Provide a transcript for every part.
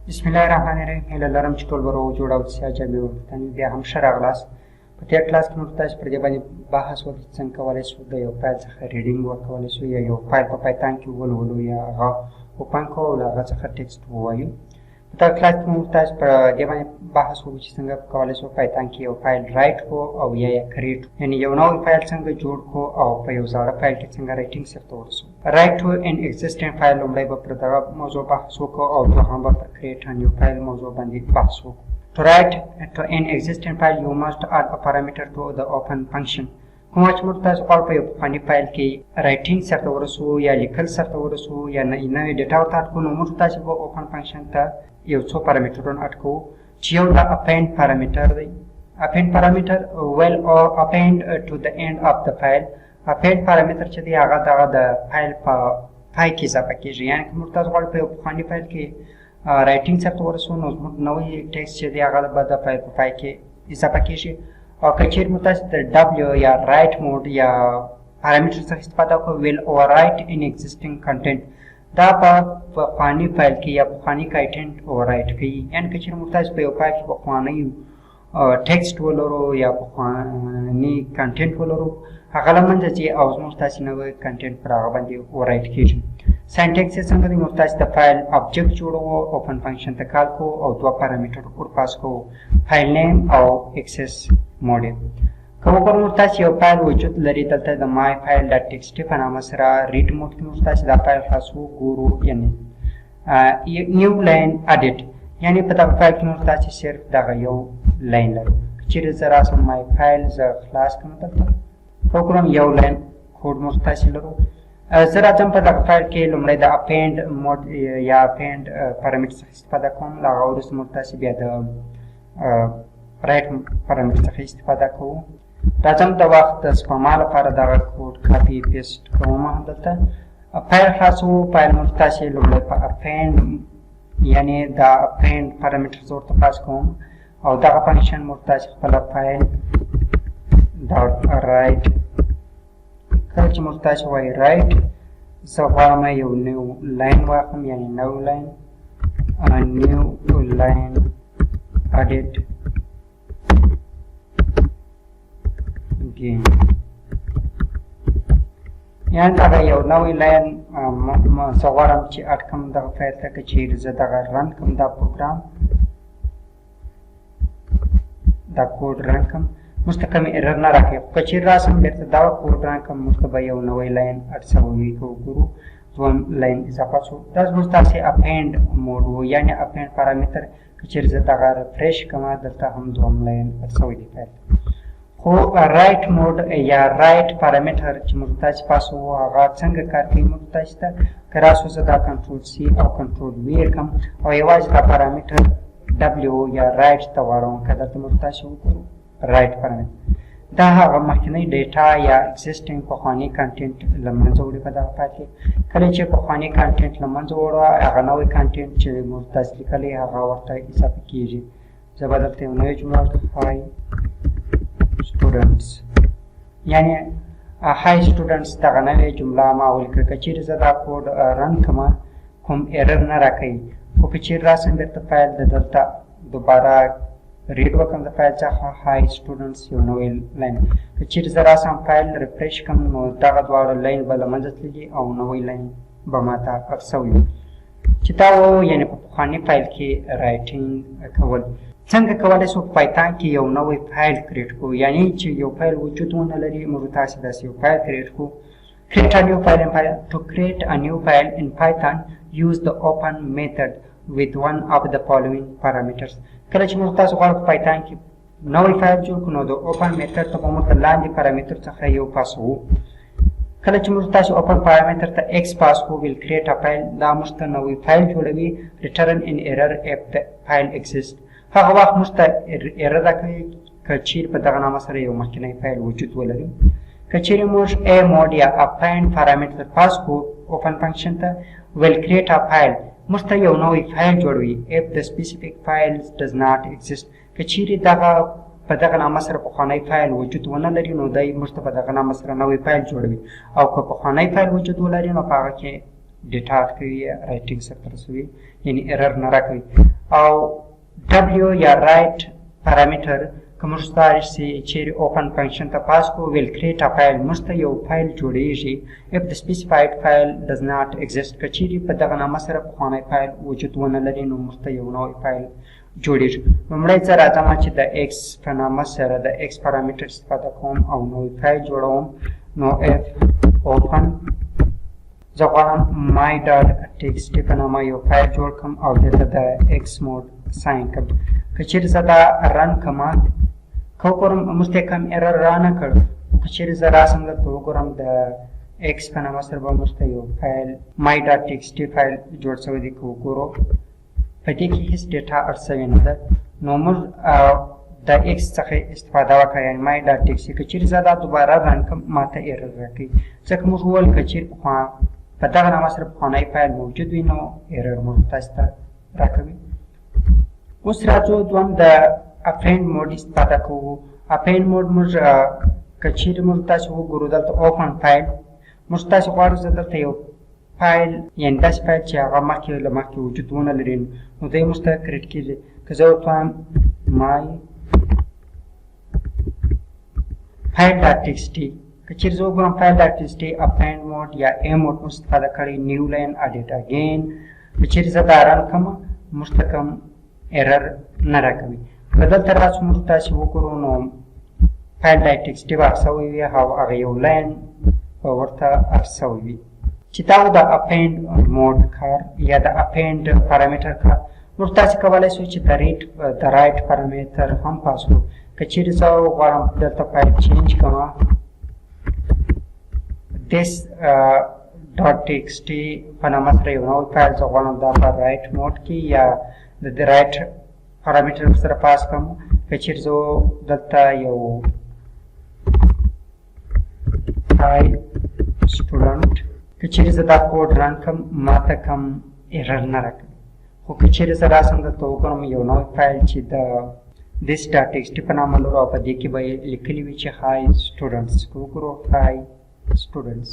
بسم الله الرحمن الرحیم. هیله لرم چې ټول به روغ جوړ او سیاجه مې ورته بیا هم ښه راغلاست. په تېر کلاس کې موږ تاسو پر دې باندې بحث وکړ چې څنګه کولی شو د یو فایل څخه ریډینګ ورکولی شو یا یو فایل په پایتان کې ولولو یا هغه اوپن کړو او له هغه څخه ټکسټ ووایو. په دغه کلاس کې موږ تاسو پر دې باندې بحث وکړو چې څنګه کولی شو پایتان کې یو فایل رایټ کړو او یا یې کریټ کړو، یعنې یو نوی فایل څنګه جوړ کړو او په یو زاړه فایل کې څنګه رایټینګ صرف ورسو. رایټ ټو ان ایگزیسټنټ فایل لومړی به پر دغه موضوع بحث وکړو او دوهم به پر کریټ ا نیو فایل موضوع باندې بحث وکړو. To write to an existing file, you must add a parameter to the open function. کومه چې موږ تاسو غواړو په یو پخواني فایل کې رایټینګ سرته ورسو یا لیکل سرته ورسو یا نوې ډیټا ورته اډ کړو، نو موږ تاسو به اوپن فنکشن ته یو څو پارامترونه اډ کوو چې یو د اپینډ پارامتر دی. اپینډ پارامتر ویل او اپینډ ټو د اینډ اف د فایل. اپینډ پارامتر چې دی هغه دغه د فایل په پای کې اضافه کېږي، یعنې که موږ تاسو غواړو په یو پخواني فایل کې رایټینګ سرته ورسو نو زموږ نوی ټکسټ چې دی هغه به د فایل په پای کې اضافه کېږي. او که چیرې موږ تاسو د ډبلیو یا رایټ موډ یا پارامتر څخه استفاده وکړو ویل اووررایټ ان ایگزیسټینګ کنټینټ، دا په پخواني فایل کې یا پخواني کنټینټ اووررایټ کوي. یعنې که چیرې موږ تاسو په یو فایل کې پخوانی ټکسټ ولرو یا پخواني کنټینټ ولرو، هغه له منځه ځي او زموږ تاسو نوی کنټینټ پر هغه باندې اووررایټ کېږي. سینټیکس یې څنګه دی؟ موږ تاسو د فایل آبجیکټ جوړوو، اوپن فنکشن ته کال کوو او دوه پارامتر ورپاس کوو، فایل نیم او اکسس موډ. که وګورو موږ تاسو یو فایل وجود لري، دلته د مای فایل ډاټ ټی ایکس ټي په نامه سره ریډ موډ کې موږ تاسو دا فایل خلاصو ګورو، یعنې نیو لاین اډیټ، یعنې په دغه فایل کې موږ تاسو صرف دغه یو لاین لرو. چیرې زه راسم مای فایل زه خلاص کړم، دلته وګورم یو لاین کوډ موږ تاسو لرو. زه راځم په دغه فایل کې لومړی د اپینډ موډ یا اپینډ پارامتر څخه استفاده کوم، له هغه وروسته موږ تاسو بیا د رایټ پارامتر څخه استفاده کوو. راځم د وخت د سپما لپاره دغه کوډ کاپي پیسټ کوم. دلته فایل خلاصوو، فایل موږ تاسو لومړی په اپینډ یعنې د اپینډ پارامتر زه ورته پاس کوم او دغه فنکشن موږ تاسو خپله فایل ډاټ رایټ. کله چې موږ تاسو وایي رایټ، زه غواړم یو نیو لاین واخلم، یعنې نو لاین نیو لاین اډیټ ګین، یعنې دغه یو نوی لاین زه غواړم چې اډ کړم دغه فایل ته. که چیرې زه دغه رن کړم دا پروګرام، دا کوډ رن کړم، موږ ته کوم ایرر نه راکوي. خو که چیرې راسم بېرته دا کوډ رن کړم، موږ ته به یو نوی لاین اډ شوی وي. که وګورو دویم لاین اضافه شو. دا زموږ تاسې اپینډ موډ و، یعنې اپینډ پارامتر. که چیرې زه دغه ریفریش کړم، دلته هم دویم لاین اډ شوی دی فایل. خو رایټ موډ یا رایټ پارامتر چې موږ تاسې پاسو هغه څنګه کار کوي موږ تاسې ته. که راسو زه دا کنټرول سی او کنټرول وی کړم او یوازې دا پارامتر ډبلیو یا رایټ ته واړوم، که دلته موږ تاسې وګورو رایټ پارامتر، دا هغه مخکنی ډیټا یا اگزیسټینګ پخواني کنټینټ له منځه وړي په دغه فایل کې. کله چې پخواني کنټینټ له منځه وړو، هغه نوی کنټینټ چې موږ تاسو لیکلی هغه ورته اضافه کېږي. زه به دلته یو نوې جمله ورته های سټوډنټس، یعنې های سټوډنټس دغه نوې جمله ما ولیکله. که چیرې زه دا کوډ رن کړم کوم ایرر نه راکوي. خو که چیرې راسم بېرته فایل د دلته دوباره ریډ وکړم د فایل څخه های سټوډنټس یو نوی لاین. که چیرې زه راسم فایل ریفریش کړم نو دغه دواړه لاین به له منځه تللي او نوی لاین به ماته اډ شوی وي. چې دا و یعنې په پخواني فایل کې رایټینګ کول. څنګه کولی شو په پایتان کې یو نوی فایل کریټ کړو، یعنې چې یو فایل وجود ونه لري موږ تاسې داسې یو فایل کریټ کړو. create a new file in Python. To create a new file in Python, use the open method with one of the following parameters. کله چې موږ تاسو غواړو په پایتان کې نوی فایل جوړ کړو، نو د اوپن میتھډ ته به موږ د لاندې پارامتر څخه یو پاسوو. کله چې موږ تاسو اوپن پارامتر ته ایکس پاس کوو ویل کریټ ا فایل، دا موږ ته نوی فایل جوړوي. ریټرن ان ایرر اف د فایل ایگزیسټ، هغه وخت موږ ته ایرر راکوي که چیرې په دغه نامه سره یو مخکنی فایل وجود ولري. که چیرې موږ ا موډ یا اپینډ پارامتر پاس کوو اوپن فنکشن ته ویل کریټ ا فایل، موږ ته یو نوی فایل جوړوي. if the specific file does not exist، که چیرې دغه په دغه نامه سره پخوانی فایل وجود ونه لري نو دی موږ ته په دغه نامه سره نوی فایل جوړوي، او که پخوانی فایل وجود ولري نو په هغه کې ډیټا اټکوي رایټینګ سره رسوي یعنی ایرر نه راکوي. او W یا رایټ پارامټر که موږ ستاسې چیرې اوپن فنکشن ته پاس کړو ویل کریټ ا فایل موږ ته یو فایل جوړیږي if the specified file does not exist. که چیرې په دغه نامه سره پخوانی فایل وجود ونه لري نو موږ ته یو نوی فایل جوړیږي. لومړی زه راځم چې د x په نامه سره د x پارامټر استفاده کوم او نوی فایل جوړوم. نو if open زه غواړم my.txt په نامه یو فایل جوړ کړم او دلته د x mode ساین کړم. که چیرې زه دا رن کړم که وګورم موږ ته کوم ایرر را نه کړ. که چیرې زه راسم دلته وګورم د x په نامه سره به موږ ته یو فایل my.txt فایل جوړ شوی دی. که وګورو په دې کې هیڅ ډیټا اډ شوې نه ده. نو موږ د x څخه استفاده وکړه یعنې my.txt. که چیرې زه دا دوباره رن کړم ما ته ایرر راکوي ځکه موږ وویل که چیرې په دغه نامه سره پخوانی فایل موجود وي نو ایرر موږ تاسو ته راکوي. اوس راځو دوم د اپینډ موډ استفاده کوو. اپینډ موډ موږ که چیرې موږ تاسو وګورو دلته اوپن فایل موږ تاسو غواړو زه دلته یو فایل یعنې داسې فایل چې هغه مخکې له مخکې وجود ونه لري نو دی موږ ته کریټ کېږي. که زه ورته وایم my file.txt که چیرې زه وګورم file.txt اپینډ موډ یا a موډ موږ استفاده کړی نیو لاین اډیټ اګین. که چیرې زه دا رن کړم موږ ته کوم ایرر نه راکوي. که دلته راسو موږ تاسې وګورو نو file.txt به اخ شوی وي او هغه یو لاین به ورته اخ شوی وي چې دا و د اپینډ موډ کار یا د اپینډ پارامټر کار. موږ تاسې کولی شو چې د رایټ پارامټر هم پاس کړو. که چیرې زه غواړم دلته فایل چینج کړم this.txt په نامه سره یو نوی فایل زه غواړم دا په رایټ موډ کې یا د رایټ پارامټر سره پاس کړم. که چیرې زه دلته یو هاي سټوډنټ که چیرې زه دا کوډ رن کړم ما ته کوم ایرر نه راکوي. خو که چیرې زه راسم دلته وګورم یو نوی فایل چې د this.txt په نامه لرو او په دې کې به یې لیکلي وي چې هاي سټوډنټس. که وګورو هاي سټوډنټس.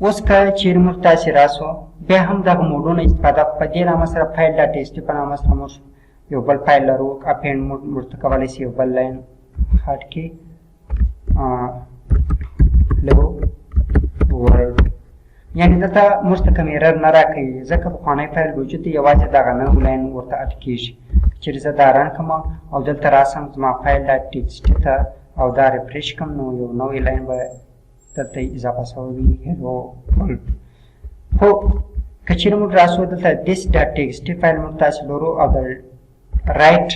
اوس که چیرې موږ تاسې راسو بیا هم دغه موډونه استفاده په دې نامه سره file.txt په نامه سره موږ یو بل فایل لرو. اپینډ موډ موږ ته کولی شي یو بل لاین هټ کړي hello world یعنې دلته موږ ته کوم ایرر نه راکوي ځکه پخوانی فایل وجود دی یوازې دغه نوی لاین ورته اډ کېږي. چیرې زه دا رن کړم او دلته راسم زما file.txt ته او دا ریفریش کړم نو یو نوی لاین به دلته اضافه شوی وي hello world. خو که چیرې موږ راسو دلته this.txt فایل موږ تاسې لرو او د رایټ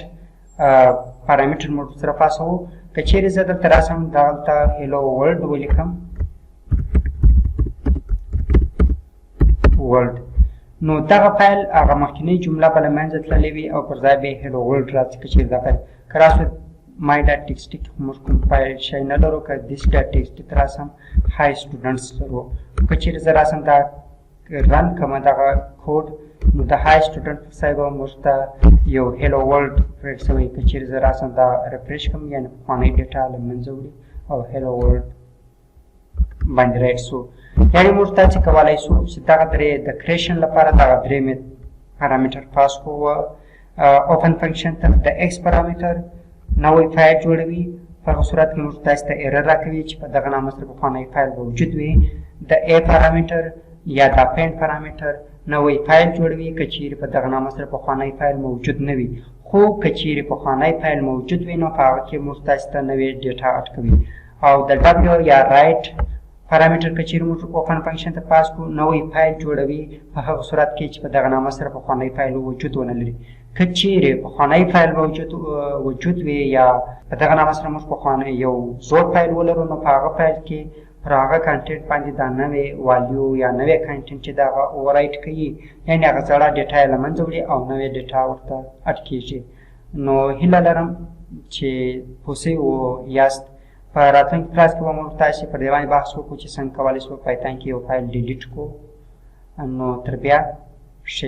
پارامټر موږ سره پاسوو. که چیرې زه دلته راسم دلته hello world ولیکم world نو دغه فایل هغه مخکینۍ جمله به له منځه تللې وي او پر ځای به hello world راځي. که چیرې دا فایل که راسو my.txt کې موږ کوم فایل شی نه لرو. که this.txt ته راسم hi students لرو. که چیرې زه راسم دا رن کړم دغه کوډ نو د hi student پر ځای به موږ ته یو hello world پرېږد شوی. که چیرې زه راسم دا ریفریش کړم یعنې پخوانی ډیټا له منځه وړي او hello world باندې رایټ شو. یعنې موږ تاسې کولی شو چې دغه درې د کریشن لپاره دغه درې پارامټر پاس کړو. اوپن فنکشن ته د x پارامټر نوی فایل جوړوي په هغه صورت کې موږ تاسو ته ایرر راکوي چې په دغه نامه سره پخوانی فایل به وجود وي. د a پارامټر یا د اپینډ پارامټر نوی فایل جوړوي که چیرې په دغه نامه سره پخوانی فایل موجود نه وي. خو که چیرې پخوانی فایل موجود وي نو په هغه کې موږ تاسو ته نوې ډیټا اډ کوي. او د w یا رایټ پارامټر که چیرې موږ اوپن فنکشن ته پاس کړو نوی فایل جوړوي په هغه صورت کې چې په دغه نامه سره پخوانی فایل وجود ونه لري. که چیرې پخوانی فایل وجود وي یا په دغه نامه سره موږ پخوانی یو زوړ فایل ولرو نو په هغه فایل کې پر هغه کانټینټ باندې دا نوې والیو یا نوې کانټینټ چې د هغه اووررایټ کوي یعنې هغه زړه ډیټا یې له منځه وړي او نوې ډیټا ورته اډ کېږي. نو هیله لرم چې پوه شوي یاست. په راتلونکي کلاس کې به موږ تاسې پر دې باندې بحث وکړو چې څنګه کولی شو په پایتان کې یو فایل ډیلیټ کړو. نو تر بیا ښه